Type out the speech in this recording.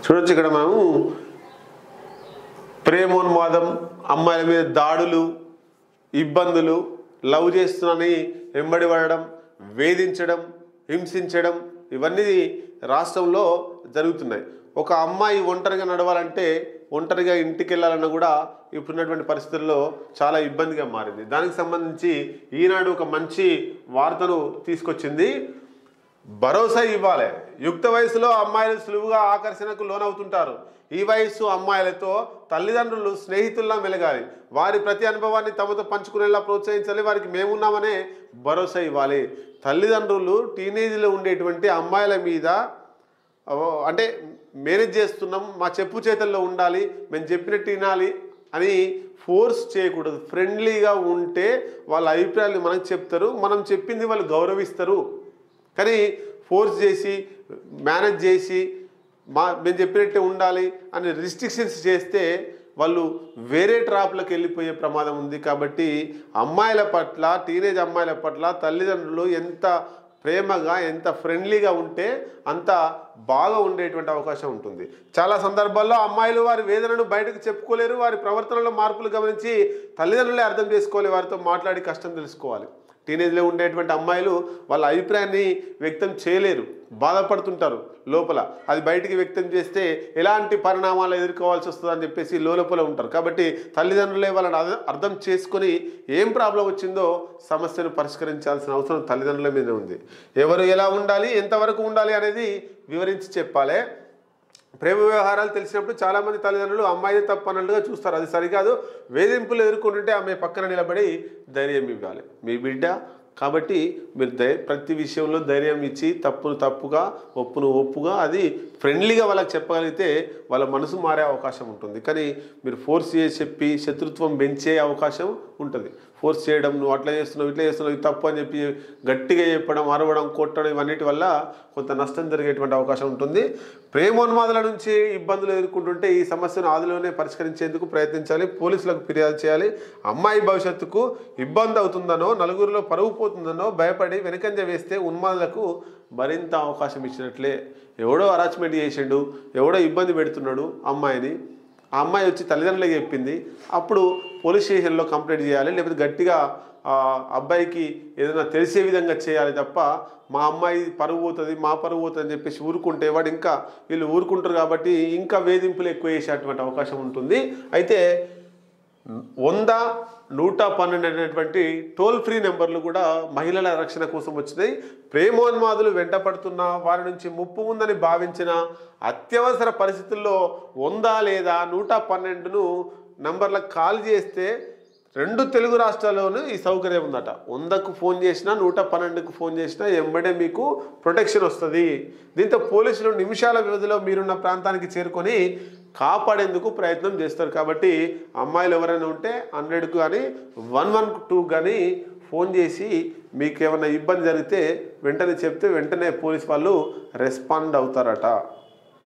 చూడొచ్చు ఇక్కడ మనము ప్రేమోన్మాదం, అమ్మాయిల మీద దాడులు, ఇబ్బందులు, లవ్ చేస్తున్నానని వెంబడి పడడం, వేధించడం, హింసించడం ఇవన్నీ రాష్ట్రంలో జరుగుతున్నాయి. ఒక అమ్మాయి ఒంటరిగా నడవాలంటే, ఒంటరిగా ఇంటికి వెళ్ళాలన్నా కూడా ఇప్పుడున్నటువంటి పరిస్థితుల్లో చాలా ఇబ్బందిగా మారింది. దానికి సంబంధించి ఈనాడు ఒక మంచి వార్తను తీసుకొచ్చింది. భరోసా ఇవ్వాలి. యుక్త వయసులో అమ్మాయిలు సులువుగా ఆకర్షణకు లోనవుతుంటారు. ఈ వయస్సు అమ్మాయిలతో తల్లిదండ్రులు స్నేహితుల్లా మెలగాలి. వారి ప్రతి అనుభవాన్ని తమతో పంచుకునేలా ప్రోత్సహించాలి. వారికి మేమున్నామనే భరోసా ఇవ్వాలి. తల్లిదండ్రులు టీనేజ్లో ఉండేటువంటి అమ్మాయిల మీద అంటే మేనేజ్ చేస్తున్నాం, మా చెప్పు చేతల్లో ఉండాలి, మేము చెప్పినట్టు వినాలి అని ఫోర్స్ చేయకూడదు. ఫ్రెండ్లీగా ఉంటే వాళ్ళ అభిప్రాయాలు మనకు చెప్తారు, మనం చెప్పింది వాళ్ళు గౌరవిస్తారు. కానీ ఫోర్స్ చేసి మేనేజ్ చేసి మేము చెప్పినట్టే ఉండాలి అని రిస్ట్రిక్షన్స్ చేస్తే వాళ్ళు వేరే ట్రాప్లకు వెళ్ళిపోయే ప్రమాదం ఉంది. కాబట్టి అమ్మాయిల పట్ల, టీనేజ్ అమ్మాయిల పట్ల తల్లిదండ్రులు ఎంత ప్రేమగా, ఎంత ఫ్రెండ్లీగా ఉంటే అంత బాగా ఉండేటువంటి అవకాశం ఉంటుంది. చాలా సందర్భాల్లో అమ్మాయిలు వారి వేదనను బయటకు చెప్పుకోలేరు. వారి ప్రవర్తనలో మార్పులు గమనించి తల్లిదండ్రులే అర్థం చేసుకోవాలి, వారితో మాట్లాడి కష్టం తెలుసుకోవాలి. టీనేజ్లో ఉండేటువంటి అమ్మాయిలు వాళ్ళ అభిప్రాయాన్ని వ్యక్తం చేయలేరు, బాధపడుతుంటారు లోపల. అది బయటికి వ్యక్తం చేస్తే ఎలాంటి పరిణామాలు ఎదుర్కోవాల్సి వస్తుందని చెప్పేసి లోపల ఉంటారు. కాబట్టి తల్లిదండ్రులే వాళ్ళని అర్థం చేసుకొని ఏం ప్రాబ్లం వచ్చిందో సమస్యను పరిష్కరించాల్సిన అవసరం తల్లిదండ్రుల మీద ఉంది. ఎవరు ఎలా ఉండాలి, ఎంతవరకు ఉండాలి అనేది వివరించి చెప్పాలి. ప్రేమ వ్యవహారాలు తెలిసినప్పుడు చాలామంది తల్లిదండ్రులు అమ్మాయిని తప్పు అన్నట్టుగా చూస్తారు. అది సరికాదు. వేధింపులు ఎదుర్కొంటుంటే ఆమె పక్కన నిలబడి ధైర్యం ఇవ్వాలి. మీ బిడ్డ కాబట్టి మీరు ప్రతి విషయంలో ధైర్యం ఇచ్చి తప్పును తప్పుగా, ఒప్పును ఒప్పుగా, అది ఫ్రెండ్లీగా వాళ్ళకి చెప్పగలిగితే వాళ్ళ మనసు మారే అవకాశం ఉంటుంది. కానీ మీరు ఫోర్స్ చేసి చెప్పి శత్రుత్వం పెంచే అవకాశం ఉంటుంది. ఫోర్స్ చేయడం, నువ్వు అట్లా చేస్తున్నావు, ఇట్లా చేస్తున్నావు, ఇది తప్పు అని చెప్పి గట్టిగా చెప్పడం, అరవడం, కొట్టడం ఇవన్నిటి వల్ల కొంత నష్టం జరిగేటువంటి అవకాశం ఉంటుంది. ప్రేమోన్మాదుల నుంచి ఇబ్బందులు ఎదుర్కొంటుంటే ఈ సమస్యను ఆదిలోనే పరిష్కరించేందుకు ప్రయత్నించాలి. పోలీసులకు ఫిర్యాదు చేయాలి. అమ్మాయి భవిష్యత్తుకు ఇబ్బంది అవుతుందనో, నలుగురిలో పరువు పోతుందనో భయపడి వెనుకంజ వేస్తే ఉన్మాదులకు మరింత అవకాశం ఇచ్చినట్లే. ఎవడో అరాచ్మెంట్ చేసిండు, ఎవడో ఇబ్బంది పెడుతున్నాడు అమ్మాయిని, ఆ అమ్మాయి వచ్చి తల్లిదండ్రులకు చెప్పింది, అప్పుడు పోలీస్ స్టేషన్లో కంప్లైంట్ చేయాలి. లేకపోతే గట్టిగా అబ్బాయికి ఏదైనా తెలిసే విధంగా చేయాలి తప్ప మా అమ్మాయి పరువు పోతుంది, మా పరువు పోతుంది అని చెప్పేసి ఊరుకుంటే వాడు ఇంకా వీళ్ళు ఊరుకుంటారు కాబట్టి ఇంకా వేధింపులు ఎక్కువ చేసేటువంటి అవకాశం ఉంటుంది. అయితే 100-112 అనేటువంటి టోల్ ఫ్రీ నెంబర్లు కూడా మహిళల రక్షణ కోసం వచ్చినాయి. ప్రేమోన్మాదులు వెంటపడుతున్నా, వారి నుంచి ముప్పు ఉందని భావించిన అత్యవసర పరిస్థితుల్లో 100 లేదా 112ను నంబర్లకు కాల్ చేస్తే 2 తెలుగు రాష్ట్రాల్లోనూ ఈ సౌకర్యం ఉందట. 100కు ఫోన్ చేసినా, 112కు ఫోన్ చేసినా ఎంబడే మీకు ప్రొటెక్షన్ వస్తుంది. దీంతో పోలీసులు నిమిషాల వ్యవధిలో మీరున్న ప్రాంతానికి చేరుకొని కాపాడేందుకు ప్రయత్నం చేస్తారు. కాబట్టి అమ్మాయిలు ఎవరైనా ఉంటే 100కు కానీ 112 కానీ ఫోన్ చేసి మీకు ఏమైనా ఇబ్బంది జరిగితే వెంటనే చెప్తే వెంటనే పోలీస్ వాళ్ళు రెస్పాండ్ అవుతారట.